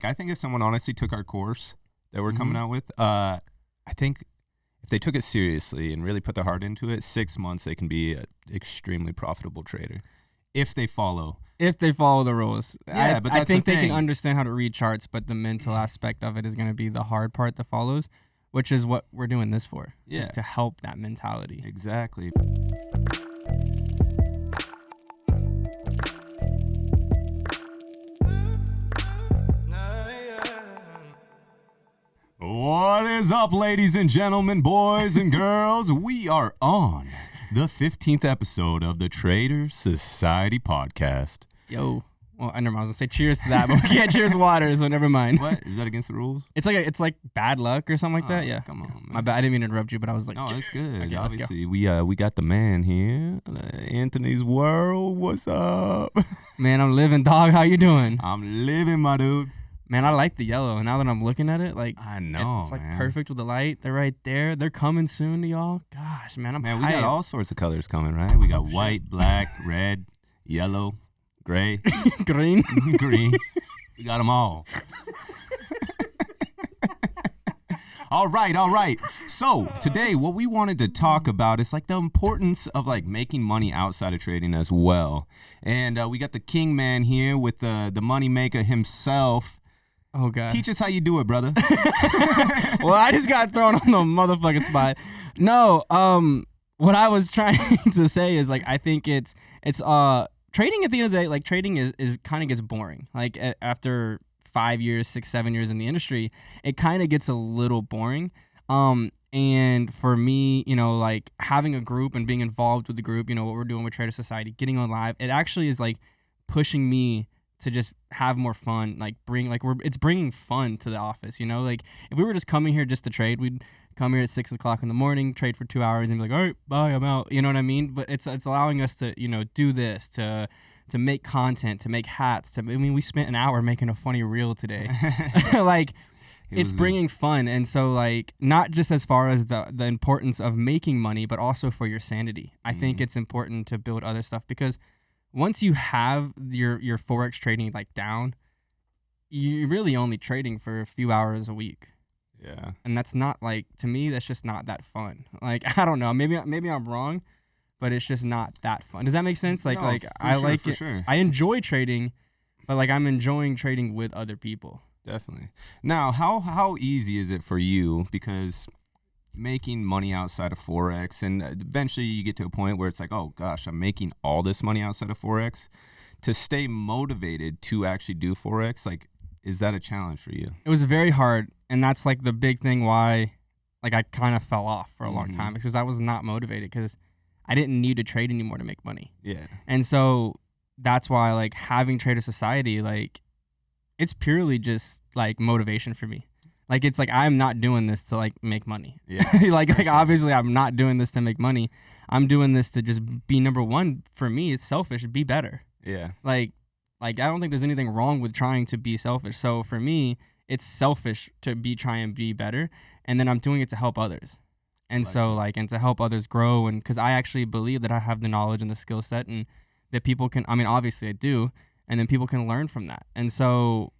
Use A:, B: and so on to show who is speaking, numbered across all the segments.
A: I think if someone honestly took our course that we're coming out with, I think if they took it seriously and really put their heart into it, 6 months they can be an extremely profitable trader if they follow
B: the rules.
A: Yeah, but
B: I
A: that's
B: think
A: the
B: they can
A: thing.
B: understand how to read charts, but the mental aspect of it is going to be the hard part that follows, which is what we're doing this for.
A: Yeah.
B: Is to help that mentality.
A: Exactly. What is up, ladies and gentlemen, boys and girls? We are on the 15th episode of the Trader Society podcast.
B: Yo. Well, I never mind. I was going to say cheers to that, but we can't cheers water, so never mind.
A: What? Is that against the rules?
B: It's like bad luck or something like that. Yeah.
A: Come on, man.
B: My bad. I didn't mean to interrupt you, but I was like,
A: No, that's good.
B: Okay,
A: Obviously, we got the man here, Anthony's World. What's up?
B: Man, I'm living, dog. How you doing?
A: I'm living, my dude.
B: Man, I like the yellow. Now that I'm looking at it, like
A: I know,
B: it's like
A: man.
B: perfect with the light. They're right there. They're coming soon to y'all. Gosh, man, I'm
A: Man, we
B: hyped.
A: got all sorts of colors coming, right? We got white, black, red, yellow, gray,
B: green.
A: green. We got them all. All right. So today, what we wanted to talk about is like the importance of like making money outside of trading as well. And we got the king man here with the money maker himself.
B: Oh god.
A: Teach us how you do it, brother.
B: Well, I just got thrown on the motherfucking spot. No, what I was trying to say is like I think it's trading at the end of the day, like trading is kind of gets boring. Like after 5 years, 6, 7 years in the industry, it kind of gets a little boring. And for me, you know, like having a group and being involved with the group, you know, what we're doing with Trader Society, getting on live, it actually is like pushing me to just have more fun, like it's bringing fun to the office, you know, like if we were just coming here just to trade, we'd come here at 6 o'clock in the morning, trade for 2 hours and be like, all right, bye, I'm out. You know what I mean? But it's allowing us to, you know, do this, to make content, to make hats, we spent an hour making a funny reel today. Like it's bringing fun. And so like, not just as far as the importance of making money, but also for your sanity. I think it's important to build other stuff because once you have your Forex trading like down, you're really only trading for a few hours a week.
A: Yeah.
B: And that's not like, to me, that's just not that fun. Like, I don't know, maybe I'm wrong, but it's just not that fun. Does that make sense? Like,
A: No,
B: I
A: for
B: like
A: sure,
B: it.
A: for sure.
B: I enjoy trading, but like I'm enjoying trading with other people.
A: Definitely. Now, how easy is it for you? Because making money outside of Forex, and eventually you get to a point where it's like, oh gosh, I'm making all this money outside of Forex. To stay motivated to actually do Forex, like, is that a challenge for you?
B: It was very hard, and that's like the big thing why like I kind of fell off for a long time, because I was not motivated because I didn't need to trade anymore to make money.
A: Yeah.
B: And so that's why like having Trader Society, like it's purely just like motivation for me. Like it's like I'm not doing this to like make money.
A: Yeah.
B: like obviously I'm not doing this to make money. I'm doing this to just be number one. For me, it's selfish, be better.
A: Yeah.
B: Like I don't think there's anything wrong with trying to be selfish. So for me, it's selfish to try and be better, and then I'm doing it to help others. And and to help others grow, and because I actually believe that I have the knowledge and the skill set, and that people can, I mean, obviously I do, and then people can learn from that. And so,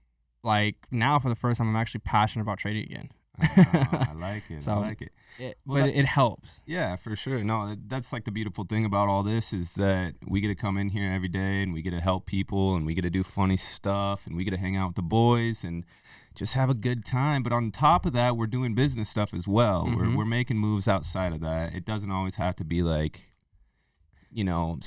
B: like, now for the first time, I'm actually passionate about trading again.
A: I like it.
B: So,
A: I like it.
B: It helps.
A: Yeah, for sure. No, that's like the beautiful thing about all this is that we get to come in here every day and we get to help people and we get to do funny stuff and we get to hang out with the boys and just have a good time. But on top of that, we're doing business stuff as well. We're making moves outside of that. It doesn't always have to be like, you know,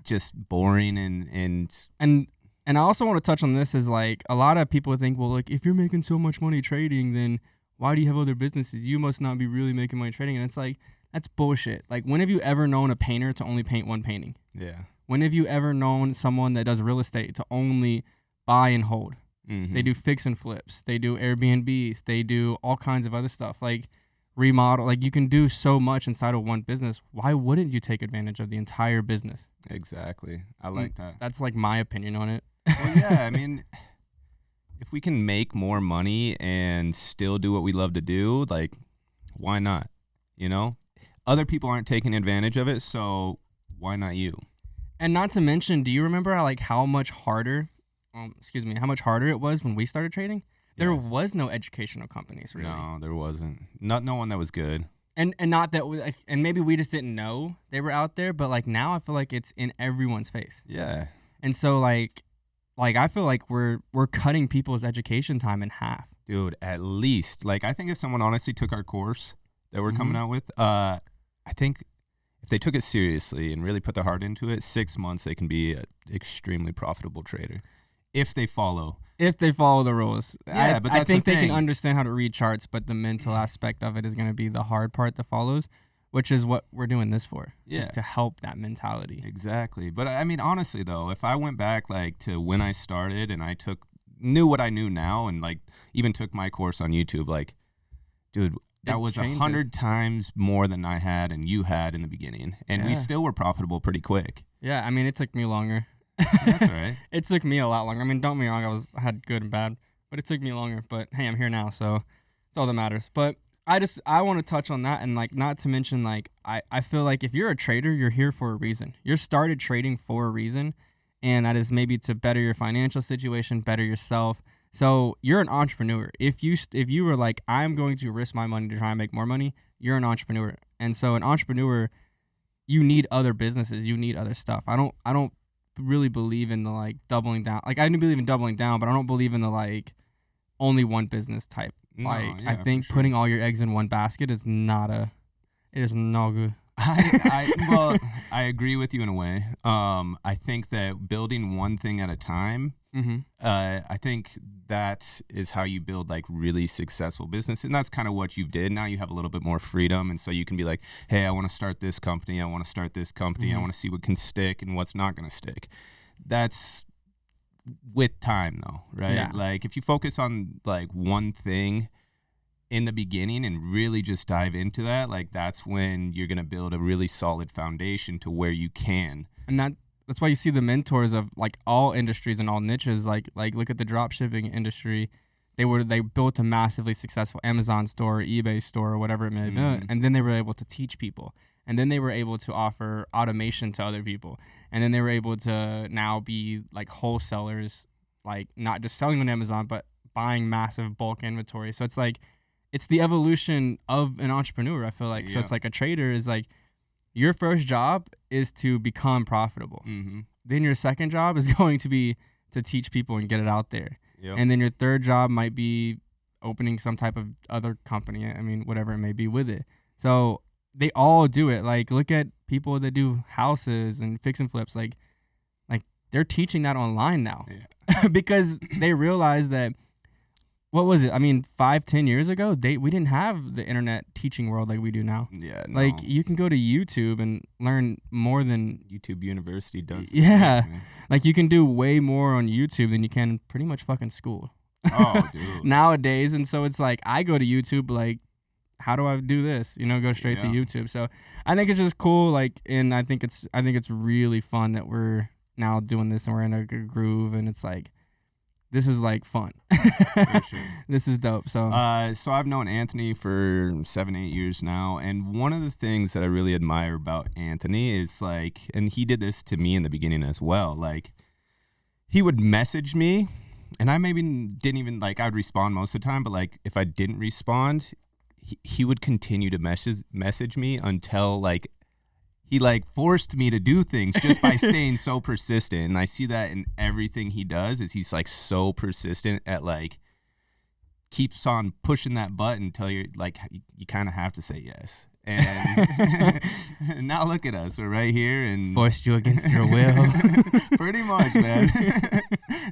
A: just boring and
B: I also want to touch on this is like a lot of people think, well, like if you're making so much money trading, then why do you have other businesses? You must not be really making money trading. And it's like, that's bullshit. Like, when have you ever known a painter to only paint one painting?
A: Yeah.
B: When have you ever known someone that does real estate to only buy and hold? They do fix and flips. They do Airbnbs. They do all kinds of other stuff like remodel. Like, you can do so much inside of one business. Why wouldn't you take advantage of the entire business?
A: Exactly. I like that.
B: That's like my opinion on it.
A: Well, yeah, I mean, if we can make more money and still do what we love to do, like, why not? You know, other people aren't taking advantage of it, so why not you?
B: And not to mention, do you remember how much harder excuse me, how much harder it was when we started trading. There
A: Yes.
B: was no educational companies really.
A: No, there wasn't. No one that was good.
B: And not that and maybe we just didn't know they were out there, but like now I feel like it's in everyone's face.
A: Yeah.
B: And so like I feel like we're cutting people's education time in half.
A: Dude, at least. Like, I think if someone honestly took our course that we're coming out with, I think if they took it seriously and really put their heart into it, 6 months they can be an extremely profitable trader if they follow.
B: If they follow the rules.
A: Yeah, but
B: I
A: that's
B: think
A: the
B: they can
A: thing.
B: understand how to read charts, but the mental aspect of it is going to be the hard part that follows, which is what we're doing this for.
A: Yeah.
B: Is to help that mentality.
A: Exactly. But I mean, honestly, though, if I went back like to when I started and I knew what I knew now and like even took my course on YouTube, like, dude, that was 100 times more than I had and you had in the beginning. And we still were profitable pretty quick.
B: Yeah, I mean, it took me longer.
A: That's all right.
B: It took me a lot longer. I mean, don't get me wrong, I had good and bad, but it took me longer. But hey, I'm here now, so it's all that matters. But I want to touch on that, and like not to mention like I feel like if you're a trader, you're here for a reason. You're started trading for a reason, and that is maybe to better your financial situation, better yourself. So you're an entrepreneur. If you were like, I'm going to risk my money to try and make more money, you're an entrepreneur. And so an entrepreneur, you need other businesses, you need other stuff. I don't really believe in the like doubling down. Like I do believe in doubling down, but I don't believe in the like only one business type.
A: No,
B: Like
A: yeah,
B: I think
A: for sure.
B: putting all your eggs in one basket is it is not good.
A: Well, I agree with you in a way. I think that building one thing at a time, I think that is how you build like really successful business. And that's kind of what you did. Now you have a little bit more freedom. And so you can be like, hey, I want to start this company. I want to start this company. I want to see what can stick and what's not going to stick. That's with time though, right?
B: Yeah.
A: Like if you focus on like one thing in the beginning and really just dive into that, like that's when you're going to build a really solid foundation to where you can.
B: And that's why you see the mentors of like all industries and all niches. Like look at the drop shipping industry. They built a massively successful Amazon store, eBay store, or whatever it may be, and then they were able to teach people, and then they were able to offer automation to other people, and then they were able to now be like wholesalers, like not just selling on Amazon but buying massive bulk inventory. So it's like it's the evolution of an entrepreneur, I feel like. So it's like a trader is like your first job is to become profitable. Then your second job is going to be to teach people and get it out there. And then your third job might be opening some type of other company. I mean, whatever it may be with it. So they all do it. Like look at people that do houses and fix and flips. Like they're teaching that online now because they realize that. What was it? I mean, 5-10 years ago, we didn't have the internet teaching world like we do now.
A: Yeah, no.
B: Like you can go to YouTube and learn more than
A: YouTube University does.
B: Yeah, like you can do way more on YouTube than you can pretty much fucking school.
A: Oh, dude.
B: Nowadays, and so it's like I go to YouTube like, how do I do this? Go straight to YouTube. So I think it's just cool. Like, and I think it's really fun that we're now doing this and we're in a good groove, and it's like. This is like fun.
A: For sure.
B: This is dope. So
A: I've known Anthony for 7-8 years now, and one of the things that I really admire about Anthony is like, and he did this to me in the beginning as well. Like, he would message me, and I maybe didn't even like. I would respond most of the time, but like if I didn't respond, he would continue to message me until like. He like forced me to do things just by staying so persistent. And I see that in everything he does is he's like so persistent at like keeps on pushing that button until you're like, you kind of have to say yes. And now look at us. We're right here and
B: forced you against your will.
A: Pretty much, man.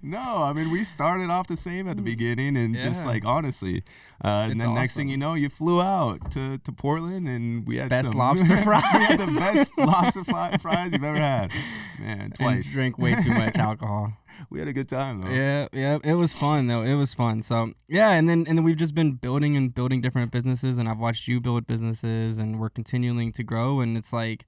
A: No, I mean, we started off the same at the beginning and just like, honestly, and then next thing you know, you flew out to Portland and we had
B: best lobster fries.
A: We had the best lobster fries you've ever had. Man, twice.
B: And drank way too much alcohol.
A: We had a good time though.
B: Yeah, it was fun though. It was fun. So yeah, and then we've just been building different businesses, and I've watched you build businesses, and we're continuing to grow. And it's like,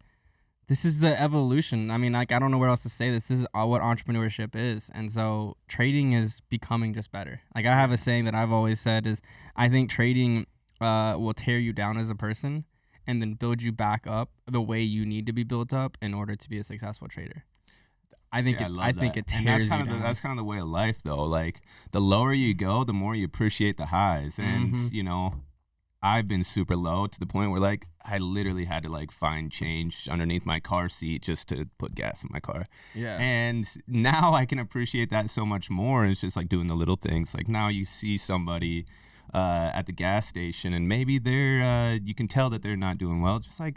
B: this is the evolution. I mean, like I don't know where else to say this. This is what entrepreneurship is, and so trading is becoming just better. Like I have a saying that I've always said is, I think trading will tear you down as a person, and then build you back up the way you need to be built up in order to be a successful trader. I think
A: See,
B: I think it tears
A: and that's
B: you
A: kind of
B: down.
A: that's kind of the way of life, though. Like the lower you go, the more you appreciate the highs. And you know, I've been super low to the point where like I literally had to like find change underneath my car seat just to put gas in my car.
B: Yeah.
A: And now I can appreciate that so much more. It's just like doing the little things. Like now you see somebody at the gas station, and maybe they're you can tell that they're not doing well. Just like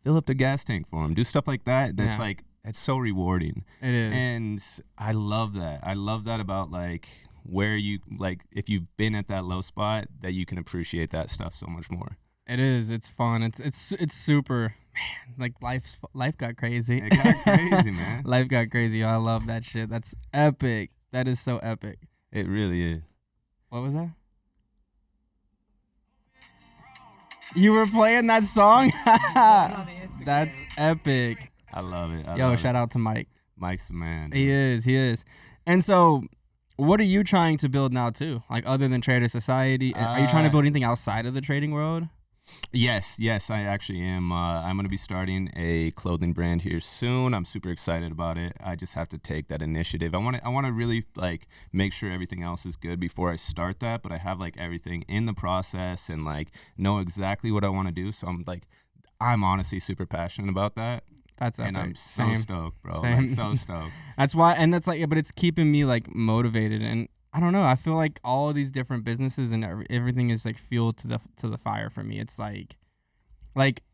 A: fill up the gas tank for them. Do stuff like that. That's like it's so rewarding.
B: It is.
A: And I love that. I love that about like where you like if you've been at that low spot, that you can appreciate that stuff so much more.
B: It is. It's fun. It's super. Man, like life got crazy.
A: It got crazy, man.
B: Life got crazy. I love that shit. That's epic. That is so epic.
A: It really is.
B: What was that? You were playing that song? That's epic.
A: I love it.
B: Yo, shout out to Mike.
A: Mike's the man.
B: He is. And so, what are you trying to build now too? Like other than Trader Society, are you trying to build anything outside of the trading world?
A: Yes, I actually am. I'm going to be starting a clothing brand here soon. I'm super excited about it. I just have to take that initiative. I want to really like make sure everything else is good before I start that, but I have like everything in the process and like know exactly what I want to do. So I'm honestly super passionate about that.
B: That's epic.
A: And I'm so stoked, bro.
B: Same.
A: Like, so stoked.
B: That's why, and that's like, but it's keeping me like motivated, and I don't know. I feel like all of these different businesses and everything is like fuel to the fire for me. It's like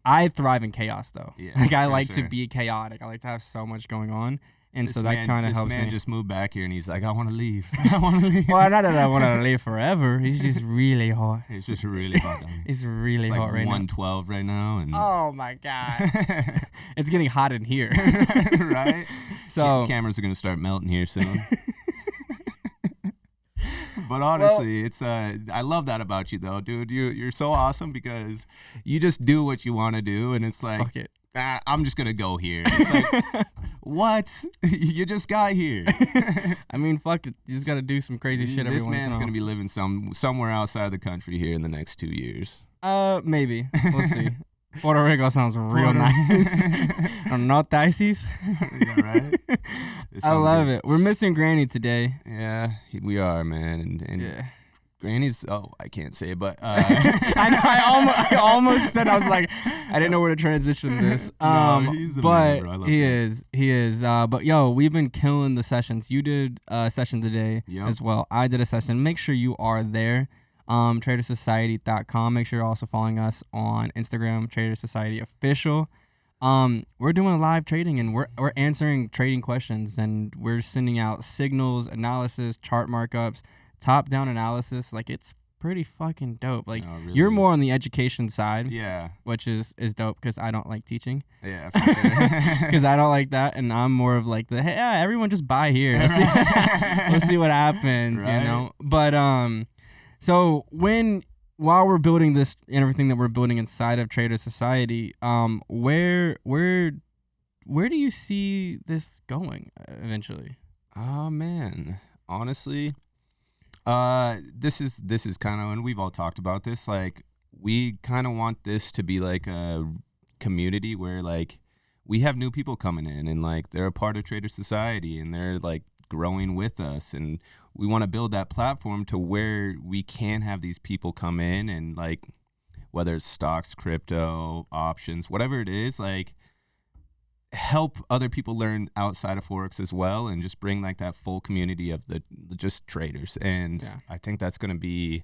B: I thrive in chaos though.
A: Yeah,
B: like I like to be chaotic. I like to have so much going on, and so that kind of helps me.
A: This man just moved back here and he's like, I want to leave. I want to leave.
B: Well, not that I want to leave forever. He's just really hot.
A: It's just really hot down here.
B: It's really
A: It's like
B: hot right now.
A: 112 right now, and
B: Oh my god, it's getting hot in here.
A: right?
B: So
A: Cameras are gonna start melting here soon. But honestly, it's I love that about you though, dude. You're so awesome because you just do what you want to do, and it's like,
B: fuck it.
A: I'm just gonna go here. It's like, what? You just got here.
B: I mean, fuck it. You just gotta do some crazy shit every
A: This
B: once in a
A: man's
B: while.
A: gonna be living somewhere outside the country here in the next 2 years.
B: Maybe. We'll see. Puerto Rico sounds real nice. Not dicey's.
A: Yeah, right?
B: I love it. We're missing Granny today.
A: Yeah, we are, man. And
B: Yeah.
A: Granny's, I can't say it, but
B: I know. I almost said, I was like, I didn't know where to transition this.
A: No, he's the
B: but
A: man, bro. I love
B: he
A: that.
B: is. But yo, we've been killing the sessions. You did a session today as well. I did a session. Make sure you are there. TraderSociety.com. Make sure you're also following us on Instagram, Trader Society Official. We're doing live trading, and we're answering trading questions, and we're sending out signals, analysis, chart markups, top-down analysis. Like, it's pretty fucking dope. Like,
A: No, it really
B: you're
A: is.
B: more on the education side,
A: Yeah,
B: which is dope because I don't like teaching.
A: yeah, for sure.
B: Because I don't like that, and I'm more of like hey, yeah, everyone just buy here. We'll see what happens,
A: Right.
B: you know. But so while we're building this and everything that we're building inside of Trader Society, where do you see this going eventually?
A: Oh man, honestly, this is kind of, and we've all talked about this. Like, we kind of want this to be like a community where like we have new people coming in, and like they're a part of Trader Society, and they're like growing with us, and we want to build that platform to where we can have these people come in and like, whether it's stocks, crypto, options, whatever it is, like help other people learn outside of Forex as well, and just bring like that full community of the just traders. And I think that's going to be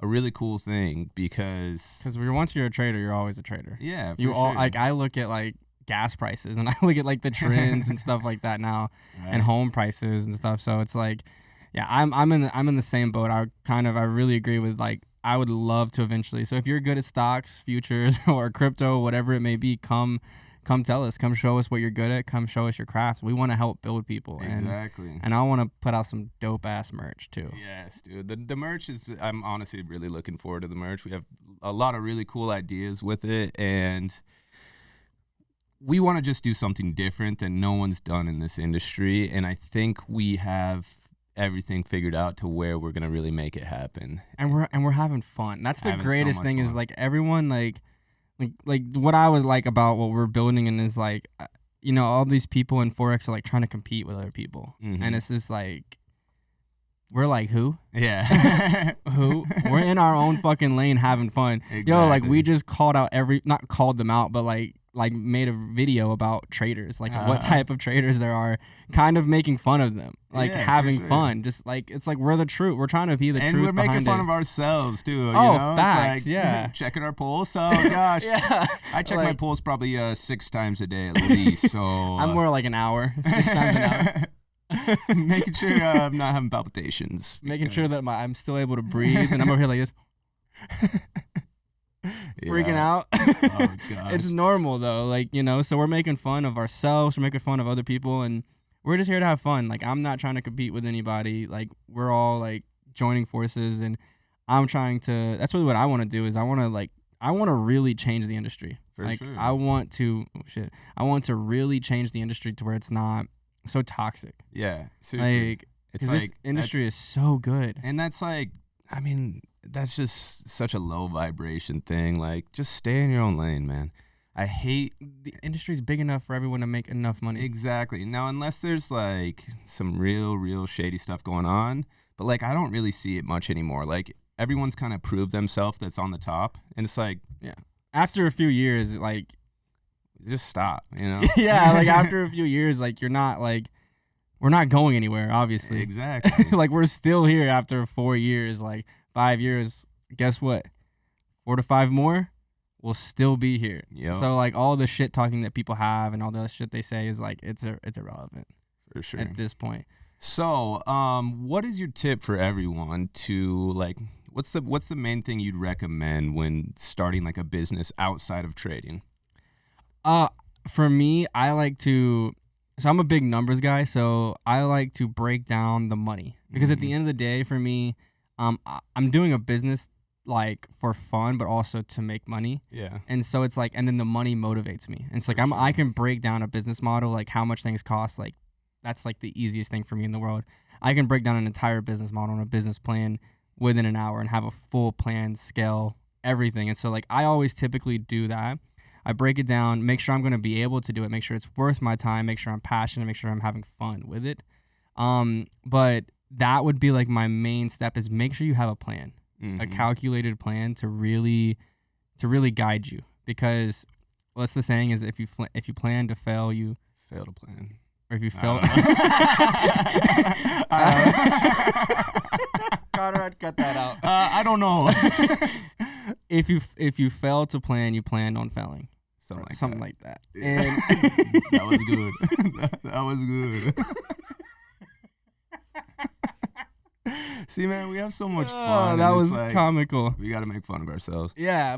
A: a really cool thing because
B: once you're a trader, you're always a trader.
A: Yeah, for
B: you all
A: sure.
B: like I look at like gas prices, and I look at like the trends and stuff like that now, and home prices and stuff. So it's like, yeah, I'm in the same boat. I really agree with like, I would love to eventually. So if you're good at stocks, futures, or crypto, whatever it may be, come tell us. Come show us what you're good at. Come show us your craft. We want to help build people.
A: Exactly.
B: And I want to put out some dope ass merch too.
A: Yes, dude. The merch is, I'm honestly really looking forward to the merch. We have a lot of really cool ideas with it, and we want to just do something different that no one's done in this industry. And I think we have everything figured out to where we're gonna really make it happen.
B: And we're having fun. That's the
A: Having so
B: greatest
A: much
B: thing is
A: fun.
B: like everyone like what I was like about what we're building, and is like you know, all these people in Forex are like trying to compete with other people. And it's just like, we're like, who?
A: Yeah.
B: Who? We're in our own fucking lane having fun.
A: Exactly.
B: Yo, like we just called out not called them out, but like made a video about traders, like what type of traders there are, kind of making fun of them, like having fun. Just like, it's like we're the truth. We're trying to be the truth.
A: And we're making fun
B: it.
A: of ourselves too. You
B: Oh,
A: know?
B: facts,
A: it's like,
B: yeah.
A: Checking our pulse. Oh gosh.
B: Yeah.
A: I check my
B: Like-
A: pulse probably 6 times a day at least. So
B: I'm more like an hour, 6 times an hour.
A: making sure I'm not having palpitations.
B: Making sure that I'm still able to breathe, and I'm over here like this, freaking out.
A: Oh god.
B: It's normal though, like, you know. So we're making fun of ourselves, we're making fun of other people, and we're just here to have fun. Like, I'm not trying to compete with anybody. Like, we're all like joining forces, and I'm trying to. That's really what I want to do. Is I want to really change the industry.
A: For
B: like,
A: sure.
B: I want to. Oh shit! I want to really change the industry to where it's not so toxic.
A: Yeah. Seriously.
B: Like,
A: it's
B: because
A: like
B: this industry is so good.
A: and that's like, I mean, that's just such a low vibration thing. Like, just stay in your own lane, man. I hate
B: The industry is big enough for everyone to make enough money.
A: exactly. Now, unless there's like some real shady stuff going on, but like I don't really see it much anymore. Like everyone's kind of proved themselves that's on the top, and it's like
B: After a few years, like,
A: just stop, you know?
B: yeah, like after a few years, like, you're not like, we're not going anywhere, obviously.
A: Exactly.
B: Like, we're still here after 4 years, like 5 years. Guess what? 4 to 5 more, we'll still be here.
A: Yep.
B: So like all the shit talking that people have and all the shit they say is like it's irrelevant
A: For sure.
B: at this point.
A: So, what is your tip for everyone to like? What's the main thing you'd recommend when starting like a business outside of trading?
B: For me, I like to. So I'm a big numbers guy, so I like to break down the money because at the end of the day, for me, I'm doing a business like for fun, but also to make money.
A: Yeah.
B: And so it's like, and then the money motivates me. And it's like I can break down a business model, like how much things cost. Like that's like the easiest thing for me in the world. I can break down an entire business model and a business plan within an hour and have a full plan, scale, everything. And so like I always typically do that. I break it down, make sure I'm going to be able to do it, make sure it's worth my time, make sure I'm passionate, make sure I'm having fun with it. But that would be like my main step is make sure you have a plan, a calculated plan to really guide you. Because what's the saying is if you plan to fail, you
A: fail to plan.
B: Or if you fail. Conrad, cut that out.
A: I don't know.
B: If you fail to plan, you planned on failing. Something like that. And
A: that was good. that was good. See, man, we have so much fun.
B: That
A: and
B: was
A: it's like,
B: comical.
A: We got to make fun of ourselves.
B: Yeah.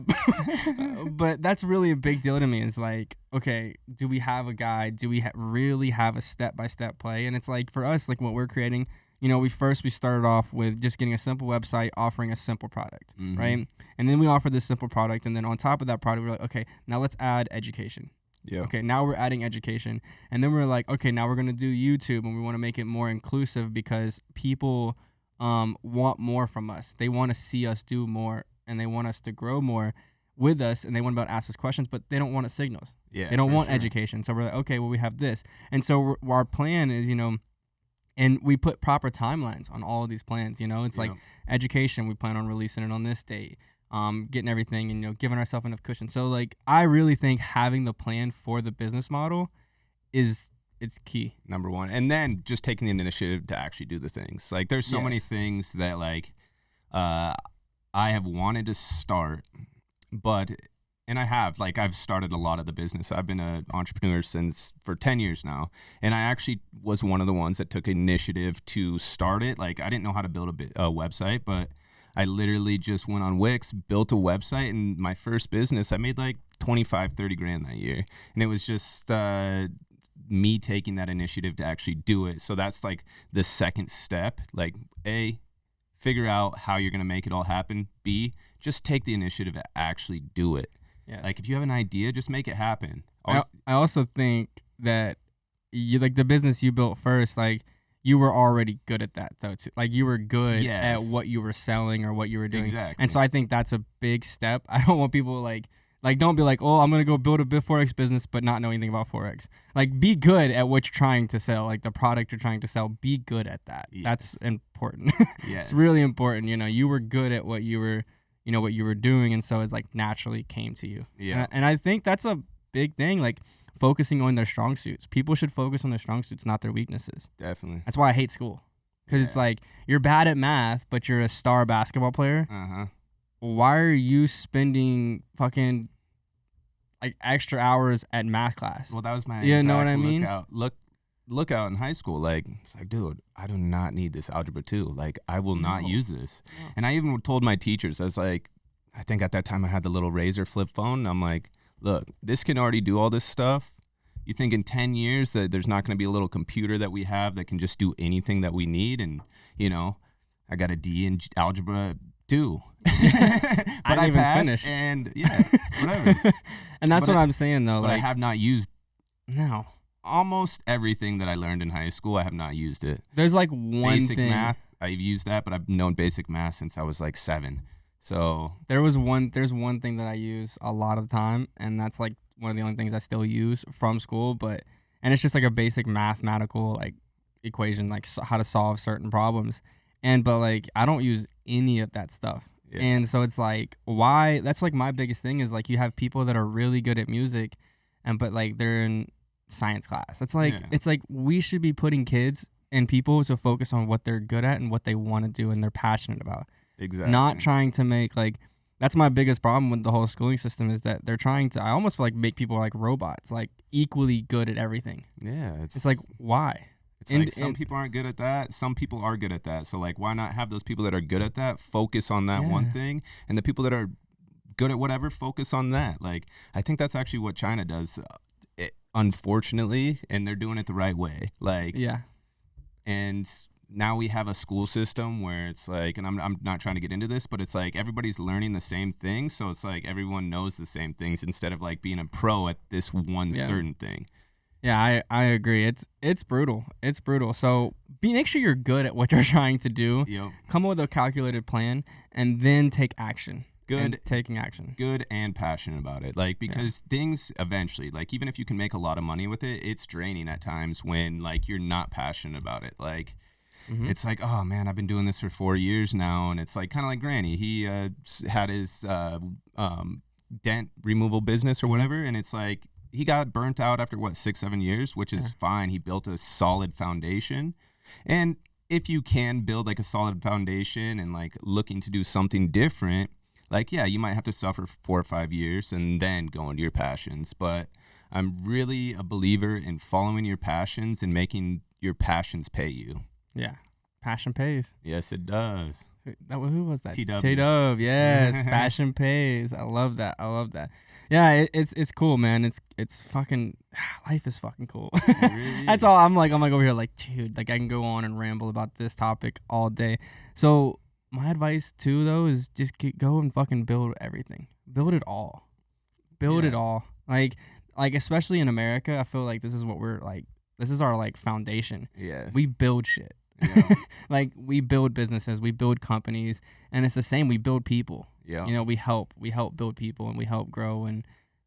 B: But that's really a big deal to me. It's like, okay, do we have a guide? Do we really have a step-by-step play? And it's like, for us, like what we're creating, you know, we started off with just getting a simple website, offering a simple product, right? And then we offered this simple product. And then on top of that product, we're like, okay, now let's add education.
A: Yeah.
B: Okay, now we're adding education. And then we're like, okay, now we're going to do YouTube, and we want to make it more inclusive because people want more from us. They want to see us do more, and they want us to grow more with us, and they want to be able to ask us questions, but they don't want signals.
A: Yeah,
B: they don't want education. So we're like, okay, well, we have this. And so our plan is, you know, and we put proper timelines on all of these plans. You know, it's like education, we plan on releasing it on this date, getting everything and, you know, giving ourselves enough cushion. So like, I really think having the plan for the business model it's key.
A: Number one. And then just taking the initiative to actually do the things. Like there's so many things that like I have wanted to start, and I have, like, I've started a lot of the business. I've been an entrepreneur for 10 years now. And I actually was one of the ones that took initiative to start it. Like I didn't know how to build a website, but I literally just went on Wix, built a website, and my first business, I made like 25, 30 grand that year. And it was just me taking that initiative to actually do it. So that's like the second step. Like A, figure out how you're going to make it all happen. B, just take the initiative to actually do it.
B: Yes.
A: Like if you have an idea, just make it happen.
B: I also think that you, like, the business you built first, like, you were already good at that though too. Like you were good at what you were selling or what you were doing.
A: Exactly.
B: And so I think that's a big step. I don't want people like Like, don't be like, oh, I'm gonna go build a Forex business, but not know anything about Forex. Like, be good at what you're trying to sell, like the product you're trying to sell. Be good at that.
A: Yes.
B: That's important.
A: Yes.
B: It's really important. You know, you were good at what you were, what you were doing, and so it's like naturally came to you.
A: Yeah.
B: And I think that's a big thing. Like, focusing on their strong suits. People should focus on their strong suits, not their weaknesses.
A: Definitely.
B: That's why I hate school, because it's like you're bad at math, but you're a star basketball player. Why are you spending fucking like extra hours at math class?
A: Well, that was my
B: know what I mean?
A: Look out in high school. Like, it's like, dude, I do not need this algebra 2. Like, I will not use this. No. And I even told my teachers, I was like, I think at that time I had the little Razor flip phone. I'm like, look, this can already do all this stuff. You think in 10 years that there's not going to be a little computer that we have that can just do anything that we need? And, I got a D in algebra 2. But
B: I didn't even finish.
A: And whatever.
B: And that's what I'm saying, though.
A: But
B: like,
A: I have not used
B: no.
A: almost everything that I learned in high school. I have not used it.
B: There's like one
A: basic
B: thing.
A: math, I've used that, but I've known basic math since I was like 7. So
B: there's one thing that I use a lot of the time, and that's like one of the only things I still use from school. And it's just like a basic mathematical like equation, like how to solve certain problems. But like I don't use any of that stuff. Yeah. And so it's like, why? That's like my biggest thing is like you have people that are really good at music, but like they're in science class. It's like we should be putting kids and people to focus on what they're good at and what they want to do and they're passionate about.
A: Exactly.
B: Not trying to make like, that's my biggest problem with the whole schooling system is that they're trying to, I almost feel like make people like robots, like equally good at everything.
A: Yeah.
B: It's like, why?
A: It's like some people aren't good at that. Some people are good at that. So like, why not have those people that are good at that focus on that one thing, and the people that are good at whatever focus on that. Like, I think that's actually what China does, unfortunately, and they're doing it the right way. Like, and now we have a school system where it's like, and I'm not trying to get into this, but it's like everybody's learning the same thing. So it's like everyone knows the same things instead of like being a pro at this one certain thing.
B: Yeah, I agree. It's brutal. It's brutal. So make sure you're good at what you're trying to do.
A: Yep.
B: Come up with a calculated plan and then take action. Taking action.
A: Good and passionate about it. Like, because things eventually, like, even if you can make a lot of money with it, it's draining at times when like you're not passionate about it. Like, it's like, oh man, I've been doing this for 4 years now, and it's like kind of like Granny. He had his dent removal business or whatever, and it's like he got burnt out after 6-7 years, which is fine. He built a solid foundation, and if you can build like a solid foundation and like looking to do something different, like you might have to suffer 4 or 5 years and then go into your passions. But I'm really a believer in following your passions and making your passions pay you.
B: Yeah. Passion pays.
A: Yes, it does.
B: Who was that?
A: T-Dub.
B: T-Dub, yes. Passion pays. I love that. Yeah, it's cool, man. It's fucking, life is fucking cool.
A: Really?
B: That's all. I'm like over here like, dude, like I can go on and ramble about this topic all day. So my advice too, though, is just go and fucking build everything. Build it all. Build it all. Like especially in America, I feel like this is what we're like. This is our like foundation.
A: Yeah.
B: We build shit.
A: Yeah.
B: Like we build businesses, we build companies, and it's the same. We build people.
A: Yeah.
B: We help build people, and we help grow, and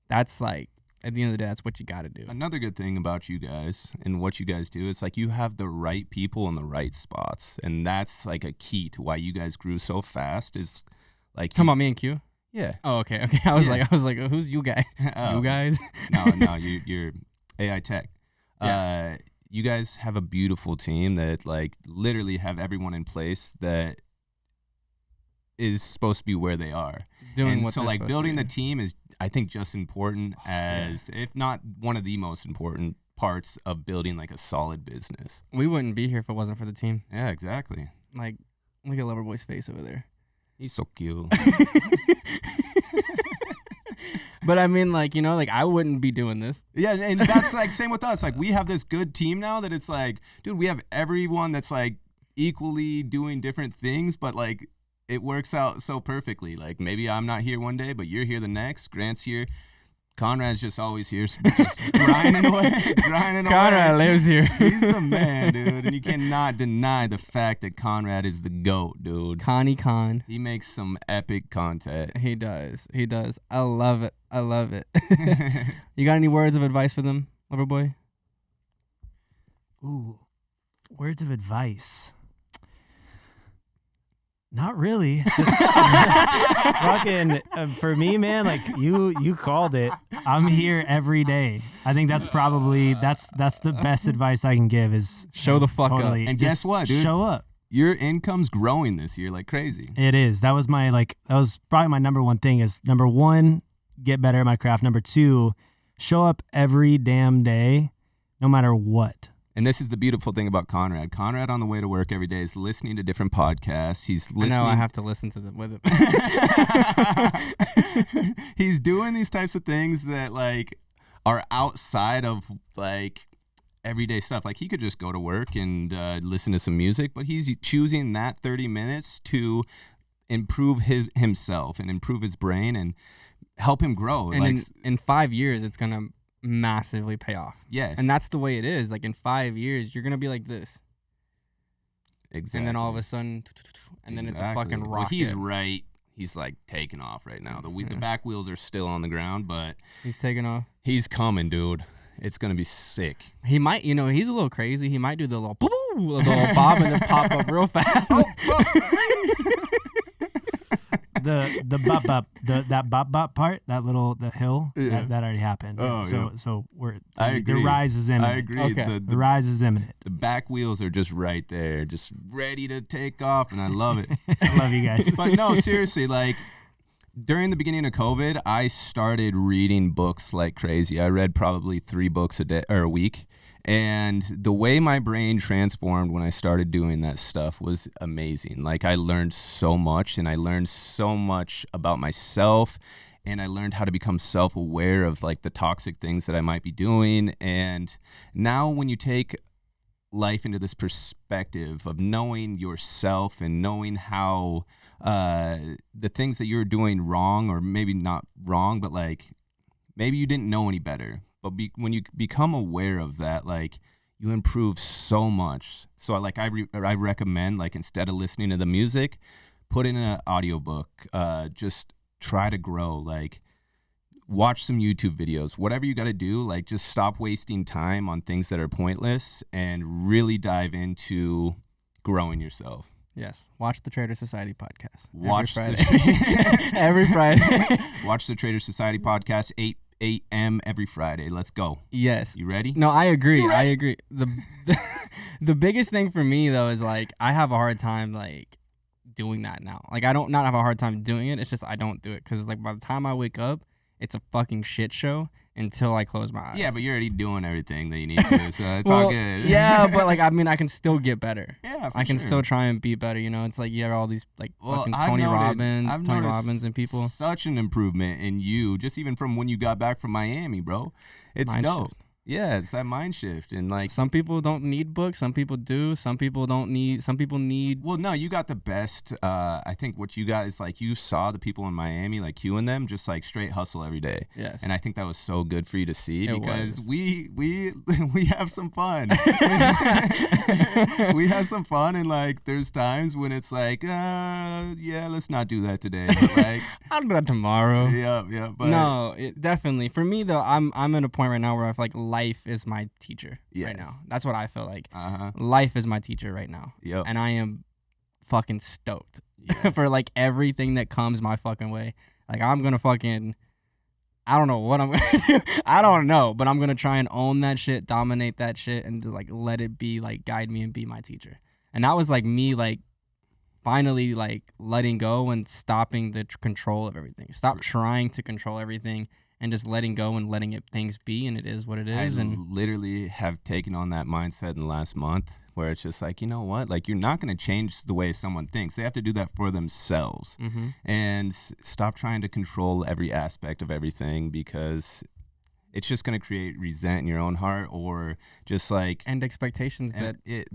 B: that's like at the end of the day, that's what you got to do.
A: Another good thing about you guys and what you guys do is like you have the right people in the right spots, and that's like a key to why you guys grew so fast. Is like
B: talking about me and Q.
A: Yeah.
B: Oh, okay. I was like, who's you guys? You guys?
A: No, you're AI Tech. Yeah. You guys have a beautiful team that like literally have everyone in place that is supposed to be where they are.
B: Doing
A: and
B: what
A: so
B: they're
A: like
B: supposed
A: building
B: to
A: the
B: do.
A: team is I think just important as if not one of the most important parts of building like a solid business.
B: We wouldn't be here if it wasn't for the team.
A: Yeah, exactly.
B: Like look at Loverboy's face over there.
A: He's so cute.
B: But I mean, like, like I wouldn't be doing this.
A: Yeah, and that's like same with us. Like we have this good team now that it's like, dude, we have everyone that's like equally doing different things, but like it works out so perfectly. Like maybe I'm not here one day, but you're here the next. Grant's here Conrad's just always here, just grinding away.
B: Conrad lives here.
A: He's the man, dude. And you cannot deny the fact that Conrad is the GOAT, dude.
B: Connie Con.
A: He makes some epic content.
B: He does. I love it. You got any words of advice for them, Loverboy?
C: Ooh, words of advice. Not really. Just fucking for me, man. Like you called it. I'm here every day. I think that's probably that's the best advice I can give is
B: show the fuck
C: totally,
B: up.
A: And guess what, dude?
C: Show up.
A: Your income's growing this year like crazy.
C: It is. That was probably my number one thing. Is number one, get better at my craft. Number two, show up every damn day, no matter what.
A: And this is the beautiful thing about Conrad. Conrad on the way to work every day is listening to different podcasts. He's listening.
B: I know I have to listen to them with
A: it. He's doing these types of things that like are outside of like everyday stuff. Like he could just go to work and listen to some music, but he's choosing that 30 minutes to improve himself and improve his brain and help him grow.
B: And
A: like
B: in 5 years, it's gonna massively pay off.
A: Yes.
B: And that's the way it is. Like in 5 years, you're gonna be like this.
A: Exactly.
B: And then all of a sudden, and then it's a fucking rocket.
A: Well, he's right. He's like taking off right now. The back wheels are still on the ground, but
B: he's taking off.
A: He's coming, dude. It's gonna be sick.
B: He might, he's a little crazy. He might do the little bob and then pop up real fast.
C: The bop bop, that bop bop part, the hill, that already happened.
A: Oh,
C: so
A: I agree.
C: The rise is imminent.
A: I agree.
B: Okay.
C: The rise is imminent.
A: The back wheels are just right there, just ready to take off, and I love it.
C: I love you guys.
A: But no, seriously, like during the beginning of COVID, I started reading books like crazy. I read probably 3 books a day or a week. And the way my brain transformed when I started doing that stuff was amazing. Like I learned so much, and I learned so much about myself, and I learned how to become self-aware of like the toxic things that I might be doing. And now when you take life into this perspective of knowing yourself and knowing how the things that you're doing wrong, or maybe not wrong, but like maybe you didn't know any better. But when you become aware of that, like you improve so much. So like I recommend, like instead of listening to the music, put in an audiobook. Just try to grow. Like watch some YouTube videos. Whatever you got to do, like just stop wasting time on things that are pointless and really dive into growing yourself.
B: Yes. Watch the Trader Society podcast.
A: Watch
B: every Friday.
A: Watch the Trader Society podcast, 8 a.m. every Friday. Let's go.
B: Yes.
A: You ready?
B: No, I agree. I agree. The biggest thing for me though is like I have a hard time like doing that now. Like I don't not have a hard time doing it. It's just I don't do it because like by the time I wake up, it's a fucking shit show until I close my eyes.
A: Yeah, but you're already doing everything that you need to, so it's all good.
B: Yeah, but like I mean, I can still get better.
A: Yeah,
B: I can still try and be better. You know, it's like you have all these like fucking
A: I've
B: Tony
A: noticed
B: Robbins and people.
A: Such an improvement in you, just even from when you got back from Miami, bro. It's
B: Mind
A: dope.
B: shift.
A: Yeah, it's that mind shift. And like
B: some people don't need books, some people do, some people don't need, some people need.
A: Well, no, you got the best. I think what you got is like you saw the people in Miami, like you and them, just like straight hustle every day.
B: Yes.
A: And I think that was so good for you to see because
B: was.
A: we have some fun. We have some fun, and like there's times when it's like, yeah, let's not do that today. But like
B: I'll do that tomorrow.
A: Yeah. But
B: no, definitely. For me though, I'm at a point right now where I feel like life is my teacher right now. That's what I feel like. Life is my teacher right now.
A: Yep.
B: And I am fucking stoked for like everything that comes my fucking way. Like I'm gonna fucking, I don't know what I'm gonna do. I don't know, but I'm gonna try and own that shit, dominate that shit, and to like let it be like guide me and be my teacher. And that was like me like finally like letting go and stopping the control of everything. Stop trying to control everything. And just letting go and letting things be, and it is what it is.
A: I
B: and
A: literally have taken on that mindset in the last month, where it's just like, you know what? Like, you're not going to change the way someone thinks. They have to do that for themselves.
B: Mm-hmm.
A: And stop trying to control every aspect of everything, because it's just going to create resent in your own heart, or just like
B: and expectations
A: exactly,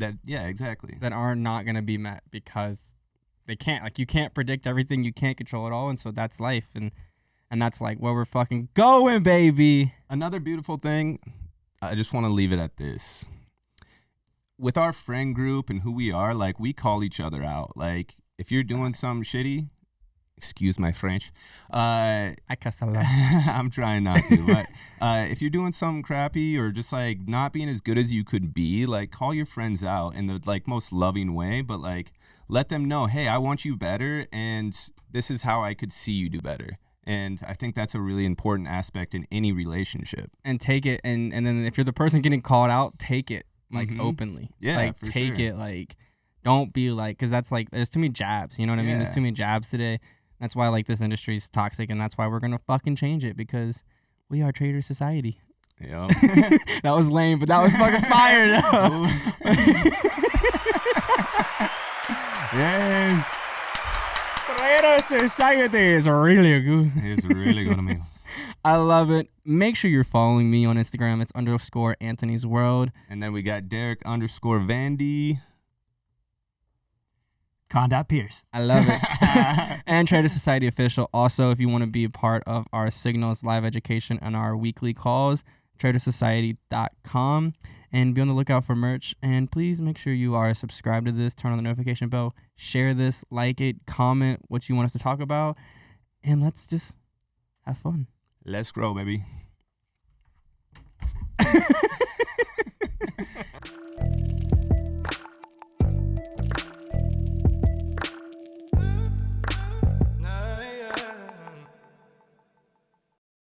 B: that are not going to be met because they can't. Like, you can't predict everything. You can't control it all, and so that's life. And And that's like where we're fucking going, baby.
A: Another beautiful thing, I just want to leave it at this. With our friend group and who we are, like, we call each other out. Like, if you're doing something shitty, excuse my French,
B: I cuss a lot.
A: I'm trying not to, but if you're doing something crappy or just like not being as good as you could be, like, call your friends out in the like most loving way, but like let them know, hey, I want you better, and this is how I could see you do better. And I think that's a really important aspect in any relationship.
B: And take it, and then if you're the person getting called out, take it like openly.
A: Yeah,
B: like
A: for
B: take
A: sure.
B: it, like, don't be like, because that's like, there's too many jabs, you know what I mean? There's
A: Yeah.
B: too many jabs today. That's why like this industry is toxic, and that's why we're gonna fucking change it, because we are trader society.
A: Yeah.
B: That was lame, but that was fucking fire though.
A: Yes.
B: Trader society is really good.
A: It's really good to me.
B: I love it. Make sure you're following me on Instagram. It's _Anthony'sWorld.
A: And then we got Derek _Vandy.
C: Con.Pierce.
B: I love it. And Trader Society Official. Also, if you want to be a part of our Signals live education and our weekly calls, tradersociety.com. And be on the lookout for merch. And please make sure you are subscribed to this, turn on the notification bell, share this, like it, comment what you want us to talk about, and let's just have fun.
A: Let's grow, baby.